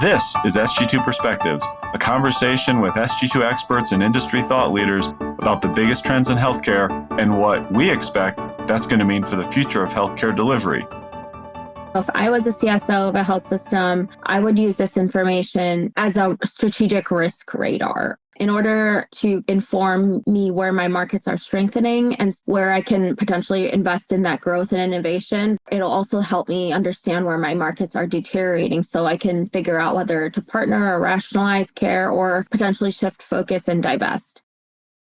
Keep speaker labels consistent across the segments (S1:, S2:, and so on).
S1: This is Sg2 Perspectives, a conversation with Sg2 experts and industry thought leaders about the biggest trends in healthcare and what we expect that's going to mean for the future of healthcare delivery.
S2: If I was a CSO of a health system, I would use this information as a strategic risk radar in order to inform me where my markets are strengthening and where I can potentially invest in that growth and innovation. It'll also help me understand where my markets are deteriorating so I can figure out whether to partner or rationalize care or potentially shift focus and divest.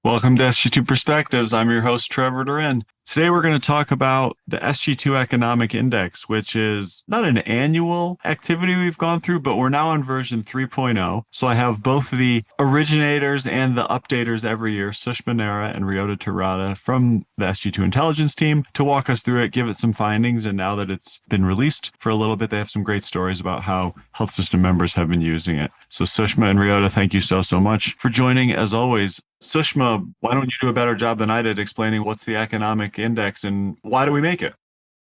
S1: Welcome to Sg2 Perspectives. I'm your host, Trevor DaRin. Today, we're going to talk about the Sg2 Economic Index, which is not an annual activity we've gone through, but we're now on version 3.0. So I have both the originators and the updaters every year, Sushma, Narra, and Ryota Terada from the Sg2 Intelligence team to walk us through it, give it some findings. And now that it's been released for a little bit, they have some great stories about how health system members have been using it. So Sushma and Ryota, thank you so much for joining. As always, Sushma, why don't you do a better job than I did explaining what's the economic index and why do we make it?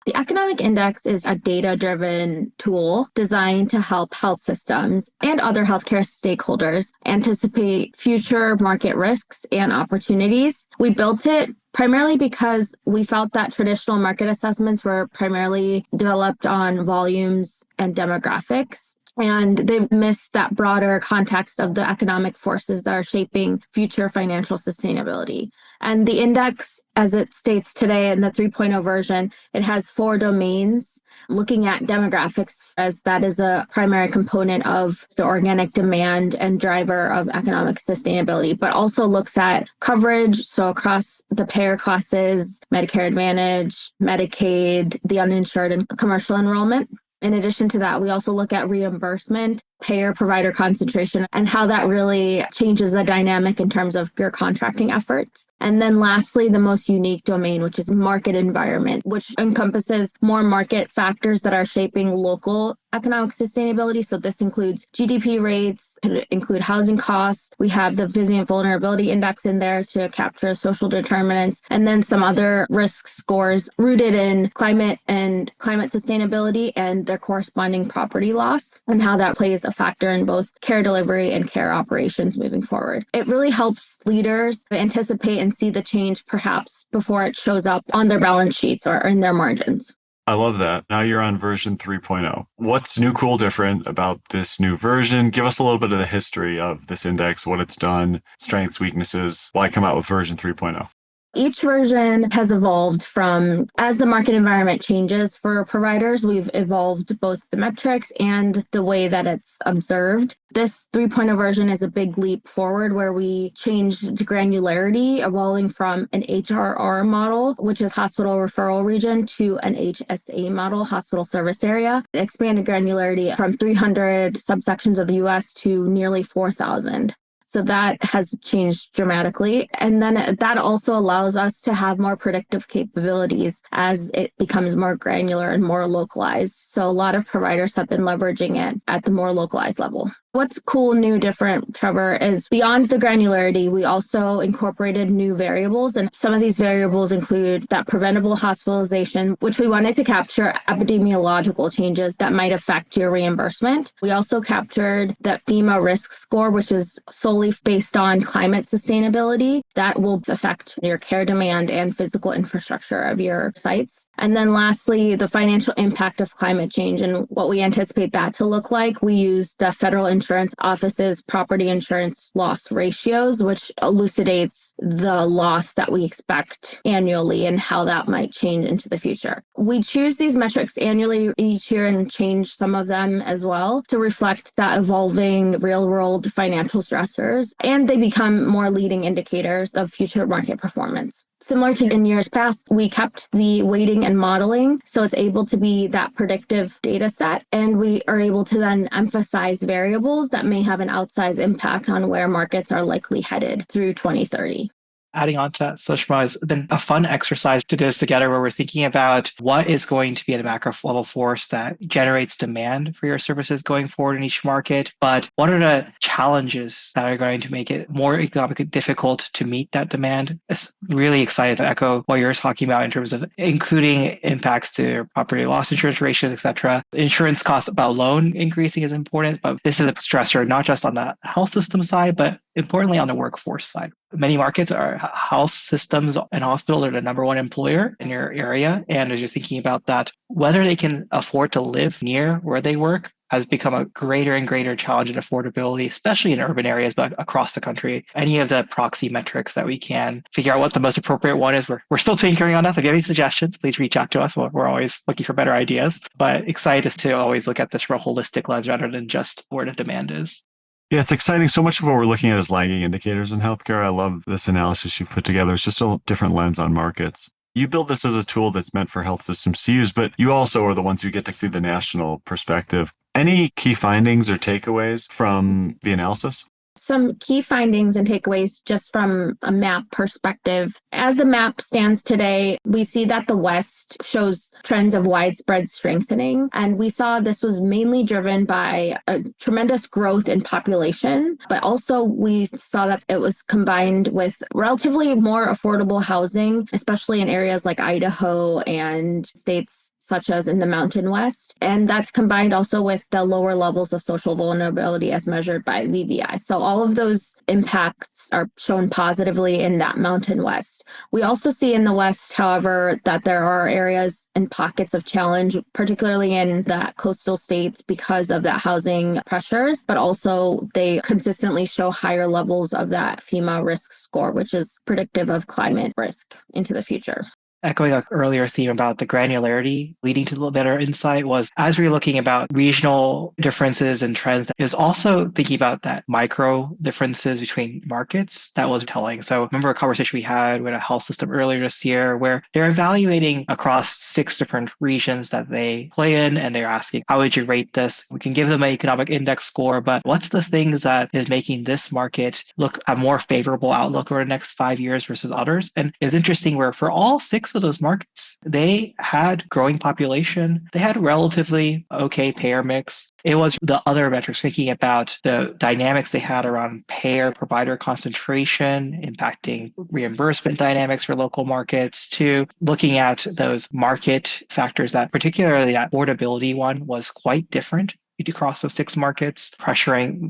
S2: The economic index is a data-driven tool designed to help health systems and other healthcare stakeholders anticipate future market risks and opportunities. We built it primarily because we felt that traditional market assessments were primarily developed on volumes and demographics. And they've missed that broader context of the economic forces that are shaping future financial sustainability. And the index, as it states today in the 3.0 version, it has 4 domains, looking at demographics as that is a primary component of the organic demand and driver of economic sustainability, but also looks at coverage. So across the payer classes, Medicare Advantage, Medicaid, the uninsured, and commercial enrollment. In addition to that, we also look at reimbursement, payer-provider concentration, and how that really changes the dynamic in terms of your contracting efforts. And then lastly, the most unique domain, which is market environment, which encompasses more market factors that are shaping local economic sustainability. So this includes GDP rates, could include housing costs. We have the Resilient Vulnerability Index in there to capture social determinants, and then some other risk scores rooted in climate and climate sustainability and their corresponding property loss, and how that plays a factor in both care delivery and care operations moving forward. It really helps leaders anticipate and see the change perhaps before it shows up on their balance sheets or in their margins.
S1: I love that. Now you're on version 3.0. What's new, cool, different about this new version? Give us a little bit of the history of this index, what it's done, strengths, weaknesses, why come out with version 3.0.
S2: Each version has evolved from, as the market environment changes for providers, we've evolved both the metrics and the way that it's observed. This 3.0 version is a big leap forward where we changed granularity, evolving from an HRR model, which is hospital referral region, to an HSA model, hospital service area. It expanded granularity from 300 subsections of the US to nearly 4,000. So that has changed dramatically. And then that also allows us to have more predictive capabilities as it becomes more granular and more localized. So a lot of providers have been leveraging it at the more localized level. What's cool, new, different, Trevor, is beyond the granularity, we also incorporated new variables. And some of these variables include that preventable hospitalization, which we wanted to capture epidemiological changes that might affect your reimbursement. We also captured that FEMA risk score, which is solely based on climate sustainability. That will affect your care demand and physical infrastructure of your sites. And then lastly, the financial impact of climate change and what we anticipate that to look like. We use the Federal Insurance Office's property insurance loss ratios, which elucidates the loss that we expect annually and how that might change into the future. We choose these metrics annually each year and change some of them as well to reflect that evolving real-world financial stressors, and they become more leading indicators of future market performance. Similar to in years past, we kept the weighting and modeling, so it's able to be that predictive data set, and we are able to then emphasize variables that may have an outsized impact on where markets are likely headed through 2030.
S3: adding on to that, Sushma, has been a fun exercise to do this together where we're thinking about what is going to be a macro level force that generates demand for your services going forward in each market, but what are the challenges that are going to make it more economically difficult to meet that demand? It's really excited to echo what you're talking about in terms of including impacts to property loss insurance ratios, et cetera. Insurance cost about loan increasing is important, but this is a stressor not just on the health system side, but importantly on the workforce side. Many markets are health systems and hospitals are the number one employer in your area. And as you're thinking about that, whether they can afford to live near where they work has become a greater and greater challenge in affordability, especially in urban areas, but across the country. Any of the proxy metrics that we can figure out what the most appropriate one is, we're still tinkering on that. If you have any suggestions, please reach out to us. We're always looking for better ideas, but excited to always look at this from a holistic lens rather than just where the demand is.
S1: Yeah, it's exciting. So much of what we're looking at is lagging indicators in healthcare. I love this analysis you've put together. It's just a different lens on markets. You build this as a tool that's meant for health systems to use, but you also are the ones who get to see the national perspective. Any key findings or takeaways from the analysis?
S2: Some key findings and takeaways just from a map perspective. As the map stands today, we see that the West shows trends of widespread strengthening. And we saw this was mainly driven by a tremendous growth in population, but also we saw that it was combined with relatively more affordable housing, especially in areas like Idaho and states such as in the Mountain West. And that's combined also with the lower levels of social vulnerability as measured by VVI. So all of those impacts are shown positively in that Mountain West. We also see in the West, however, that there are areas and pockets of challenge, particularly in the coastal states because of that housing pressures, but also they consistently show higher levels of that FEMA risk score, which is predictive of climate risk into the future.
S3: Echoing an earlier theme about the granularity leading to a little better insight was as we were looking about regional differences and trends, is also thinking about that micro differences between markets that was telling. So remember a conversation we had with a health system earlier this year where they're evaluating across 6 different regions that they play in, and they're asking, how would you rate this? We can give them an economic index score, but what's the things that is making this market look a more favorable outlook over the next 5 years versus others? And it's interesting where for all 6 of those markets, they had growing population. They had relatively okay payer mix. It was the other metrics, thinking about the dynamics they had around payer provider concentration, impacting reimbursement dynamics for local markets, to looking at those market factors that particularly that affordability one was quite different across those 6 markets,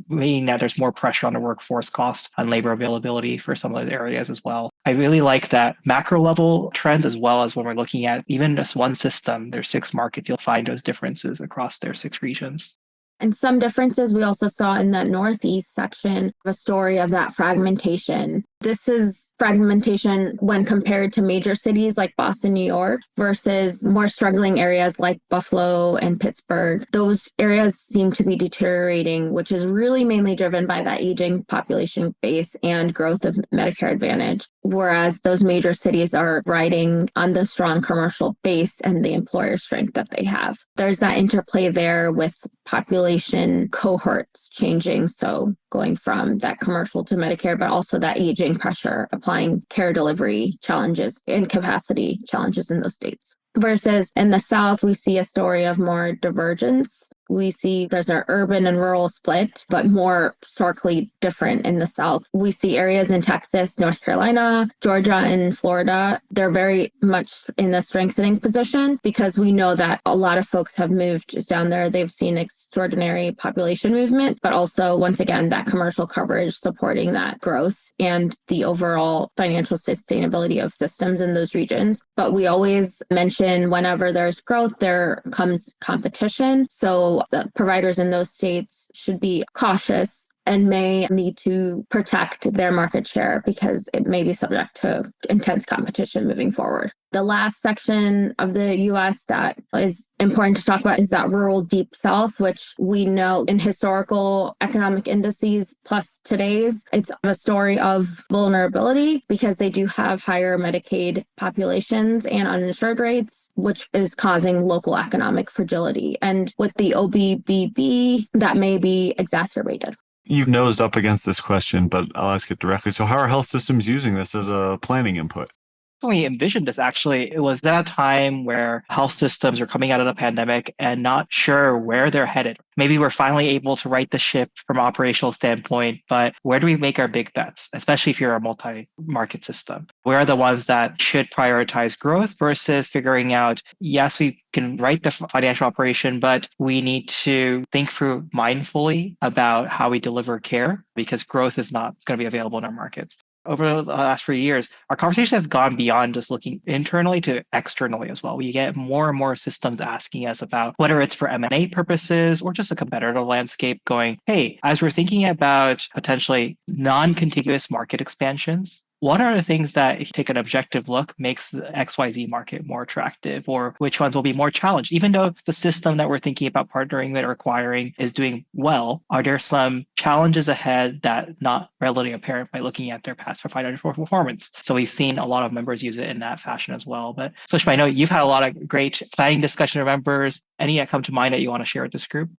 S3: meaning that there's more pressure on the workforce cost and labor availability for some of those areas as well. I really like that macro level trend, as well as when we're looking at even just one system, there's 6 markets, you'll find those differences across their 6 regions.
S2: And some differences we also saw in that Northeast section, a story of that fragmentation. This is fragmentation when compared to major cities like Boston, New York, versus more struggling areas like Buffalo and Pittsburgh. Those areas seem to be deteriorating, which is really mainly driven by that aging population base and growth of Medicare Advantage. Whereas those major cities are riding on the strong commercial base and the employer strength that they have. There's that interplay there with population cohorts changing. So going from that commercial to Medicare, but also that aging pressure, applying care delivery challenges and capacity challenges in those states. Versus in the South, we see a story of more divergence. We see there's an urban and rural split, but more starkly different in the South. We see areas in Texas, North Carolina, Georgia, and Florida. They're very much in a strengthening position because we know that a lot of folks have moved down there. They've seen extraordinary population movement, but also, once again, that commercial coverage supporting that growth and the overall financial sustainability of systems in those regions. But we always mention whenever there's growth, there comes competition. So the providers in those states should be cautious and may need to protect their market share because it may be subject to intense competition moving forward. The last section of the US that is important to talk about is that rural deep south, which we know in historical economic indices plus today's, it's a story of vulnerability because they do have higher Medicaid populations and uninsured rates, which is causing local economic fragility. And with the OBBB, that may be exacerbated.
S1: You've nosed up against this question, but I'll ask it directly. So how are health systems using this as a planning input?
S3: When we envisioned this, actually, it was that time where health systems were coming out of the pandemic and not sure where they're headed. Maybe we're finally able to right the ship from an operational standpoint, but where do we make our big bets, especially if you're a multi-market system? Where are the ones that should prioritize growth versus figuring out, yes, we can write the financial operation, but we need to think through mindfully about how we deliver care because growth is not going to be available in our markets. Over the last 3 years, our conversation has gone beyond just looking internally to externally as well. We get more and more systems asking us about whether it's for M&A purposes or just a competitive landscape going, hey, as we're thinking about potentially non-contiguous market expansions, what are the things that, if you take an objective look, makes the XYZ market more attractive, or which ones will be more challenged? Even though the system that we're thinking about partnering with or acquiring is doing well, are there some challenges ahead that not readily apparent by looking at their past financial performance? So we've seen a lot of members use it in that fashion as well. But Sushma, I know you've had a lot of great planning discussion with members. Any that come to mind that you want to share with this group?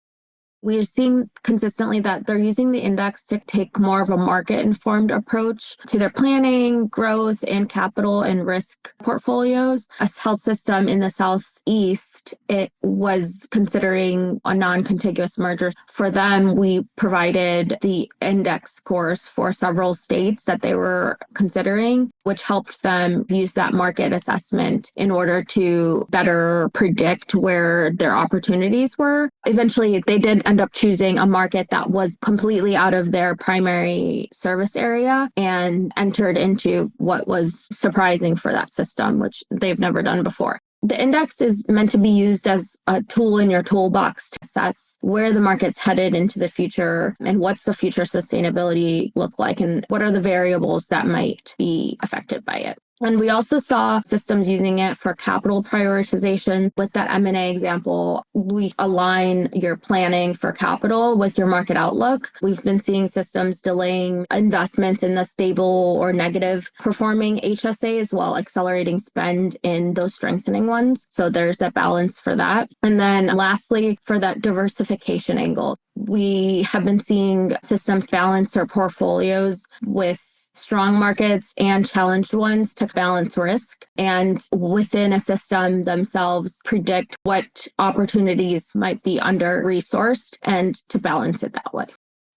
S2: We're seeing consistently that they're using the index to take more of a market-informed approach to their planning, growth, and capital and risk portfolios. A health system in the Southeast, it was considering a non-contiguous merger. For them, we provided the index scores for several states that they were considering, which helped them use that market assessment in order to better predict where their opportunities were. Eventually, they did end up choosing a market that was completely out of their primary service area and entered into what was surprising for that system, which they've never done before. The index is meant to be used as a tool in your toolbox to assess where the market's headed into the future and what's the future sustainability look like and what are the variables that might be affected by it. And we also saw systems using it for capital prioritization. With that M&A example, we align your planning for capital with your market outlook. We've been seeing systems delaying investments in the stable or negative performing HSAs while accelerating spend in those strengthening ones. So there's that balance for that. And then lastly, for that diversification angle, we have been seeing systems balance their portfolios with strong markets and challenged ones to balance risk, and within a system themselves predict what opportunities might be under-resourced and to balance it that way.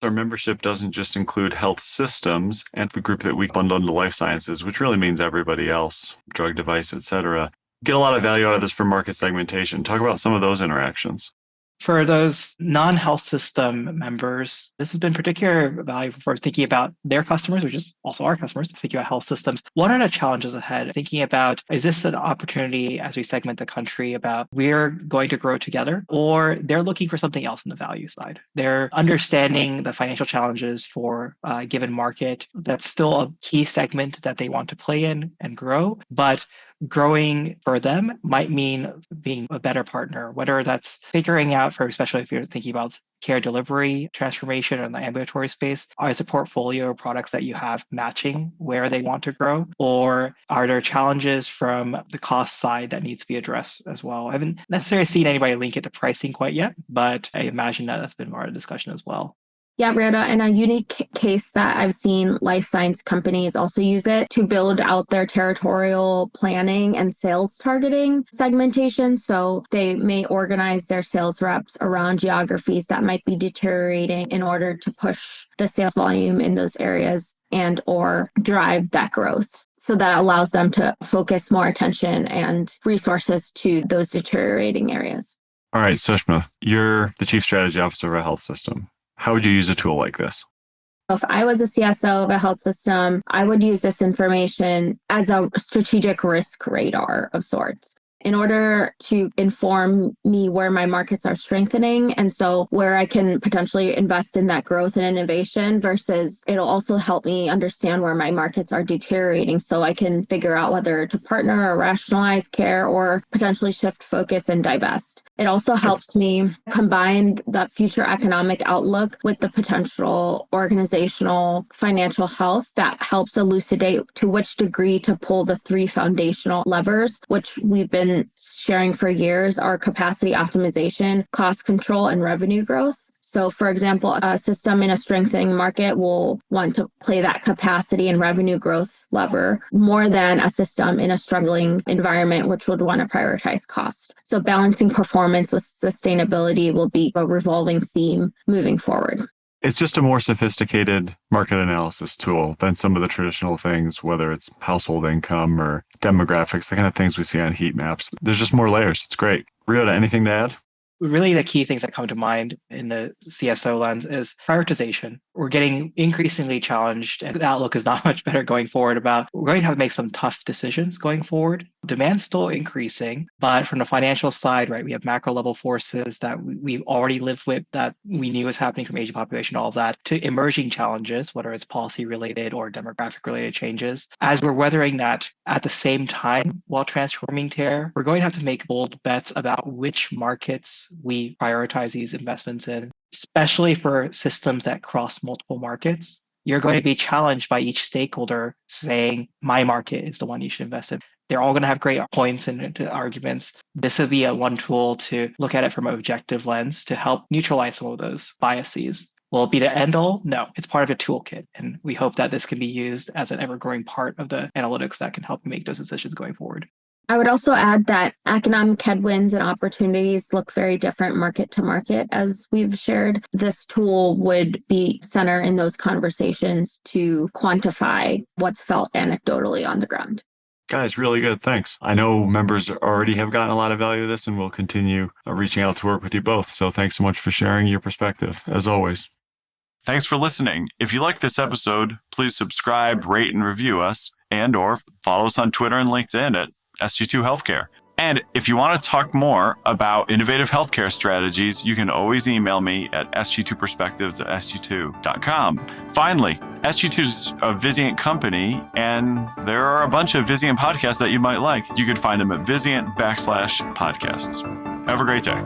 S1: Our membership doesn't just include health systems and the group that we bundle into life sciences, which really means everybody else, drug device, etc. Get a lot of value out of this for market segmentation. Talk about some of those interactions.
S3: For those non-health system members, this has been particularly valuable for us thinking about their customers, which is also our customers, thinking about health systems. What are the challenges ahead? Thinking about, is this an opportunity as we segment the country about we're going to grow together, or they're looking for something else in the value side? They're understanding the financial challenges for a given market. That's still a key segment that they want to play in and grow, but growing for them might mean being a better partner, whether that's figuring out, for especially if you're thinking about care delivery, transformation in the ambulatory space, is a portfolio of products that you have matching where they want to grow, or are there challenges from the cost side that needs to be addressed as well? I haven't necessarily seen anybody link it to pricing quite yet, but I imagine that that's been part of the discussion as well.
S2: Yeah, Ryota, in a unique case that I've seen life science companies also use it to build out their territorial planning and sales targeting segmentation. So they may organize their sales reps around geographies that might be deteriorating in order to push the sales volume in those areas and or drive that growth. So that allows them to focus more attention and resources to those deteriorating areas.
S1: All right, Sushma, you're the Chief Strategy Officer of a health system. How would you use a tool like this?
S2: If I was a CSO of a health system, I would use this information as a strategic risk radar of sorts in order to inform me where my markets are strengthening. And so where I can potentially invest in that growth and innovation versus it'll also help me understand where my markets are deteriorating so I can figure out whether to partner or rationalize care or potentially shift focus and divest. It also helps me combine that future economic outlook with the potential organizational financial health that helps elucidate to which degree to pull the three foundational levers, which we've been sharing for years, are capacity optimization, cost control, and revenue growth. So, for example, a system in a strengthening market will want to play that capacity and revenue growth lever more than a system in a struggling environment, which would want to prioritize cost. So, balancing performance with sustainability will be a revolving theme moving forward.
S1: It's just a more sophisticated market analysis tool than some of the traditional things, whether it's household income or demographics, the kind of things we see on heat maps. There's just more layers. It's great. Ryota, anything to add?
S3: Really, the key things that come to mind in the CSO lens is prioritization. We're getting increasingly challenged, and the outlook is not much better going forward about we're going to have to make some tough decisions going forward. Demand's still increasing, but from the financial side, right, we have macro level forces that we've already lived with that we knew was happening from aging population, all of that, to emerging challenges, whether it's policy related or demographic related changes. As we're weathering that at the same time while transforming TARE, we're going to have to make bold bets about which markets we prioritize these investments in, especially for systems that cross multiple markets. You're going to be challenged by each stakeholder saying, my market is the one you should invest in. They're all going to have great points and arguments. This would be one tool to look at it from an objective lens to help neutralize some of those biases. Will it be the end all? No, it's part of a toolkit. And we hope that this can be used as an ever-growing part of the analytics that can help you make those decisions going forward.
S2: I would also add that economic headwinds and opportunities look very different market to market. As we've shared, this tool would be center in those conversations to quantify what's felt anecdotally on the ground.
S1: Guys, really good. Thanks. I know members already have gotten a lot of value of this and will continue reaching out to work with you both. So thanks so much for sharing your perspective, as always. Thanks for listening. If you like this episode, please subscribe, rate, and review us, and or follow us on Twitter and LinkedIn at Sg2 Healthcare. And if you want to talk more about innovative healthcare strategies, you can always email me at sg2perspectives@sg2.com. Finally, Sg2 is a Vizient company, and there are a bunch of Vizient podcasts that you might like. You could find them at Vizient /podcasts. Have a great day.